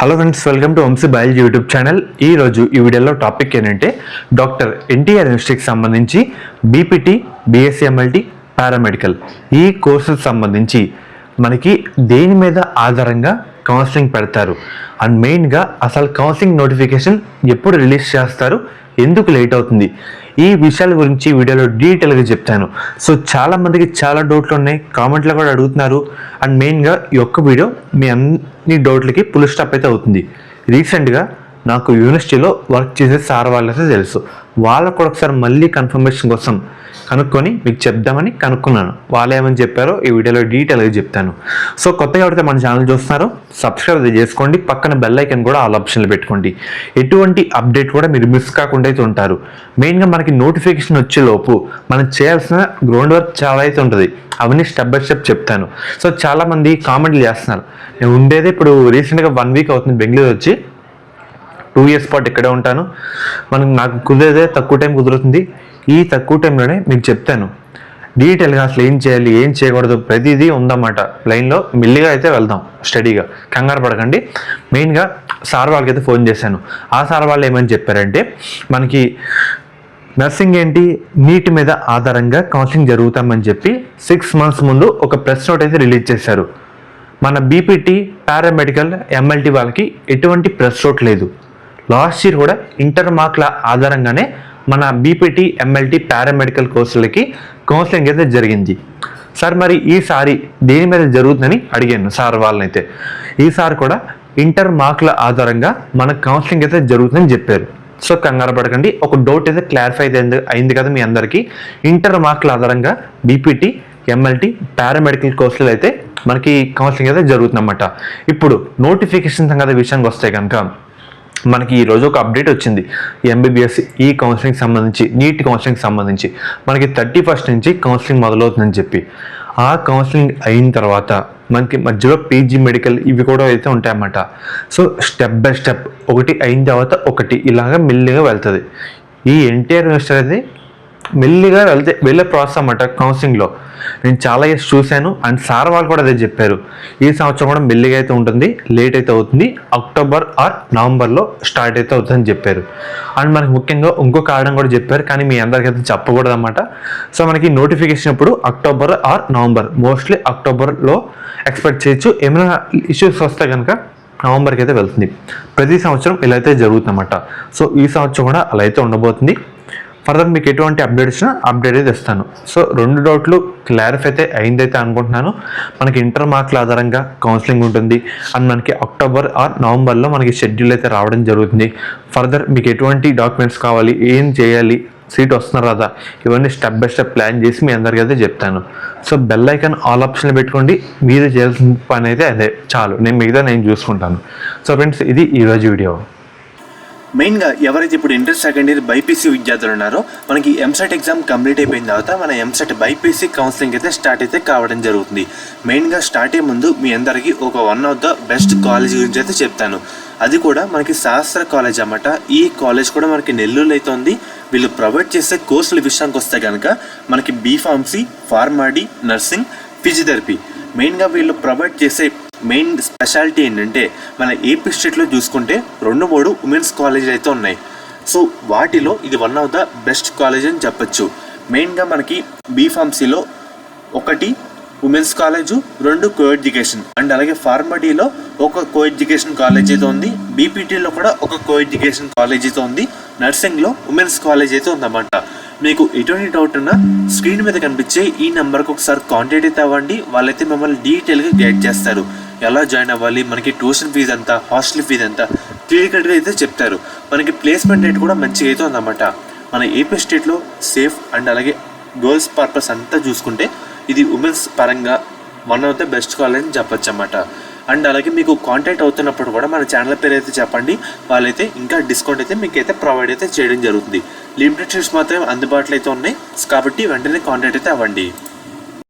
Hello friends, welcome to Vamsi biology YouTube channel. ఈరోజు ఈ వీడియోలో టాపిక్ ఏంటంటే డాక్టర్ ఎన్టీఆర్ యూనివర్సిటీకి సంబంధించి బీపీటీ, బీఎస్సీ ఎంఎల్టీ, పారామెడికల్ ఈ కోర్సులకు సంబంధించి మనకి దేని మీద ఆధారంగా కౌన్సిలింగ్ పెడతారు అండ్ మెయిన్గా అసలు కౌన్సిలింగ్ నోటిఫికేషన్ ఎప్పుడు రిలీజ్ చేస్తారు, ఎందుకు లేట్ అవుతుంది, ఈ విషయాల గురించి వీడియోలో డీటెయిల్గా చెప్తాను. సో చాలామందికి చాలా డౌట్లు ఉన్నాయి, కామెంట్లో కూడా అడుగుతున్నారు. అండ్ మెయిన్గా ఈ ఒక్క వీడియో మీ అన్ని డౌట్లకి ఫుల్ స్టాప్ అయితే అవుతుంది. రీసెంట్గా నాకు యూనివర్సిటీలో వర్క్ చేసే సార్ వాళ్ళైతే తెలుసు, వాళ్ళకు కూడా ఒకసారి మళ్ళీ కన్ఫర్మేషన్ కోసం కనుక్కొని మీకు చెప్దామని కనుక్కున్నాను. వాళ్ళు ఏమని చెప్పారో ఈ వీడియోలో డీటెయిల్గా చెప్తాను. సో కొత్తగా ఎవరైతే మన ఛానల్ చూస్తున్నారో సబ్స్క్రైబ్ చేసుకోండి, పక్కన బెల్ ఐకన్ కూడా ఆల్ ఆప్షన్లు పెట్టుకోండి. ఎటువంటి అప్డేట్ కూడా మీరు మిస్ కాకుండా అయితే ఉంటారు. మెయిన్గా మనకి నోటిఫికేషన్ వచ్చేలోపు మనం చేయాల్సిన గ్రౌండ్ వర్క్ చాలా అయితే ఉంటుంది, అవన్నీ స్టెప్ బై స్టెప్ చెప్తాను. సో చాలామంది కామెంట్లు చేస్తున్నారు. నేను ఉండేది ఇప్పుడు రీసెంట్గా 1 వీక్ అవుతుంది బెంగళూరు వచ్చి, 2 years పాటు ఇక్కడే ఉంటాను. నాకు కుదిరేదే తక్కువ టైం కుదురుతుంది. ఈ తక్కువ టైంలోనే మీకు చెప్తాను డీటెయిల్గా అసలు ఏం చేయాలి, ఏం చేయకూడదు, ప్రతిదీ ఉందన్నమాట. లైన్లో మెల్లిగా అయితే వెళ్దాం, స్టడీగా, కంగారు పడకండి. మెయిన్గా సార్ వాళ్ళకైతే ఫోన్ చేశాను. ఆ సార్ వాళ్ళు ఏమని చెప్పారంటే, మనకి నర్సింగ్ ఏంటి నీట్ మీద ఆధారంగా కౌన్సిలింగ్ జరుగుతామని చెప్పి 6 months ముందు ఒక ప్రెస్ నోట్ అయితే రిలీజ్ చేశారు. మన బీపీటీ, పారామెడికల్, ఎంఎల్టీ వాళ్ళకి ఎటువంటి ప్రెస్ నోట్ లేదు. లాస్ట్ ఇయర్ కూడా ఇంటర్ మార్క్ల ఆధారంగానే మన బీపీటీ, ఎంఎల్టీ, పారామెడికల్ కోర్సులకి కౌన్సిలింగ్ అయితే జరిగింది. సార్ మరి ఈసారి దేని మీద జరుగుతుందని అడిగాను సార్ వాళ్ళనైతే. ఈసారి కూడా ఇంటర్ మార్క్ల ఆధారంగా మన కౌన్సిలింగ్ అయితే జరుగుతుందని చెప్పారు. సో కంగారు పడకండి, ఒక డౌట్ అయితే క్లారిఫై అయింది కదా మీ అందరికీ. ఇంటర్ మార్క్ల ఆధారంగా బీపీటీ, ఎంఎల్టీ, పారామెడికల్ కోర్సులు అయితే మనకి కౌన్సిలింగ్ అయితే జరుగుతుందన్నమాట. ఇప్పుడు నోటిఫికేషన్ సంగతి విషయానికి వస్తే కనుక మనకి ఈరోజు ఒక అప్డేట్ వచ్చింది. ఎంబీబీఎస్ ఈ కౌన్సిలింగ్ సంబంధించి, నీట్ కౌన్సిలింగ్ సంబంధించి మనకి 31st నుంచి కౌన్సిలింగ్ మొదలవుతుందని చెప్పి. ఆ కౌన్సిలింగ్ అయిన తర్వాత మనకి మధ్యలో పీజీ మెడికల్ ఇవి కూడా అయితే ఉంటాయన్నమాట. సో స్టెప్ బై స్టెప్ ఒకటి అయిన తర్వాత ఒకటి ఇలాగా మెల్లిగా వెళ్తుంది. ఈ ఎన్టీఆర్ యూనివర్సిటీ అనేది మెల్లిగా వెళ్ళే ప్రాసెస్ అన్నమాట కౌన్సిలింగ్లో. నేను చాలా ఇయర్స్ చూశాను అండ్ సార్ వాళ్ళు కూడా అదే చెప్పారు. ఈ సంవత్సరం కూడా మెల్లిగా అయితే ఉంటుంది, లేట్ అయితే అవుతుంది, అక్టోబర్ ఆర్ నవంబర్లో స్టార్ట్ అయితే అవుతుందని చెప్పారు. అండ్ మనకి ముఖ్యంగా ఇంకొక కారణం కూడా చెప్పారు, కానీ మీ అందరికైతే చెప్పకూడదు అన్నమాట. సో మనకి నోటిఫికేషన్ ఇప్పుడు అక్టోబర్ ఆర్ నవంబర్, మోస్ట్లీ అక్టోబర్లో ఎక్స్పెక్ట్ చేయొచ్చు. ఏమైనా ఇష్యూస్ వస్తే కనుక నవంబర్కి అయితే వెళ్తుంది. ప్రతి సంవత్సరం ఇలా అయితే జరుగుతుందన్నమాట. సో ఈ సంవత్సరం కూడా అలా అయితే ఉండబోతుంది. ఫర్దర్ మీకు ఎటువంటి అప్డేట్ ఇచ్చినా అప్డేట్ అయితే ఇస్తాను. సో 2 డౌట్లు క్లారిఫై అయితే అయిందైతే అనుకుంటున్నాను. మనకి ఇంటర్ మార్క్ల ఆధారంగా కౌన్సిలింగ్ ఉంటుంది అండ్ మనకి అక్టోబర్ ఆర్ నవంబర్లో మనకి షెడ్యూల్ అయితే రావడం జరుగుతుంది. ఫర్దర్ మీకు ఎటువంటి డాక్యుమెంట్స్ కావాలి, ఏం చేయాలి, సీట్ వస్తున్నారు కదా, ఇవన్నీ స్టెప్ బై స్టెప్ ప్లాన్ చేసి మీ అందరికీ అయితే చెప్తాను. సో బెల్ ఐకాన్ ఆల్ ఆప్షన్లు పెట్టుకోండి. మీరు చేయాల్సిన పని అయితే అదే చాలు, నేను చూసుకుంటాను. సో ఫ్రెండ్స్, ఇది ఈరోజు వీడియో. మెయిన్గా ఎవరైతే ఇప్పుడు ఇంటర్ సెకండ్ ఇయర్ బైపీసీ విద్యార్థులు ఉన్నారో మనకి ఎంసెట్ ఎగ్జామ్ కంప్లీట్ అయిపోయిన తర్వాత మన ఎంసెట్ బైపీసీ కౌన్సిలింగ్ అయితే స్టార్ట్ అయితే కావడం జరుగుతుంది. మెయిన్గా స్టార్ట్ అయ్యే ముందు మీ అందరికీ ఒక one of the best college గురించి అయితే చెప్తాను. అది కూడా మనకి శాస్త్ర కాలేజ్ అన్నమాట. ఈ కాలేజ్ కూడా మనకి నెల్లూరులో అయితే ఉంది. వీళ్ళు ప్రొవైడ్ చేసే కోర్సుల విషయానికి వస్తే కనుక మనకి బీఫార్మసీ, ఫార్మాడీ, నర్సింగ్, ఫిజియోథెరపీ. మెయిన్గా వీళ్ళు ప్రొవైడ్ చేసే మెయిన్ స్పెషాలిటీ ఏంటంటే మన ఏపీ స్టేట్లో చూసుకుంటే 2-3 ఉమెన్స్ కాలేజీలు అయితే ఉన్నాయి. సో వాటిలో ఇది one of the best college అని చెప్పచ్చు. మెయిన్గా మనకి బీఫార్మసీలో 1 women's college, 2 co education and అలాగే ఫార్మడీలో ఒక కో ఎడ్యుకేషన్ కాలేజ్ అయితే ఉంది. బీపీటీలో కూడా ఒక కో ఎడ్యుకేషన్ కాలేజ్ అయితే ఉంది. నర్సింగ్లో ఉమెన్స్ కాలేజ్ అయితే ఉందన్నమాట. మీకు ఎటువంటి డౌట్ ఉన్నా స్క్రీన్ మీద కనిపించే ఈ నెంబర్కి ఒకసారి కాంటాక్ట్ అయితే అవ్వండి. వాళ్ళైతే మిమ్మల్ని డీటెయిల్గా గైడ్ చేస్తారు. ఎలా జాయిన్ అవ్వాలి, మనకి ట్యూషన్ ఫీజు ఎంత, హాస్టల్ ఫీజు ఎంత క్లియర్గా అయితే చెప్తారు. మనకి ప్లేస్మెంట్ రేట్ కూడా మంచిగా అయితే ఉందన్నమాట. మన ఏపీ స్టేట్లో సేఫ్ అండ్ అలాగే గర్ల్స్ పర్పస్ అంతా చూసుకుంటే ఇది ఉమెన్స్ పరంగా one of the best college అని చెప్పచ్చు అన్నమాట. అండ్ అలాగే మీకు కాంటాక్ట్ అవుతున్నప్పుడు కూడా మన ఛానల్ పేరు అయితే చెప్పండి. వాళ్ళైతే ఇంకా డిస్కౌంట్ అయితే మీకు అయితే ప్రొవైడ్ అయితే చేయడం జరుగుతుంది. లిమిటెడ్ సీట్స్ మాత్రమే అందుబాటులో అయితే ఉన్నాయి కాబట్టి వెంటనే కాంటాక్ట్ అయితే అవ్వండి.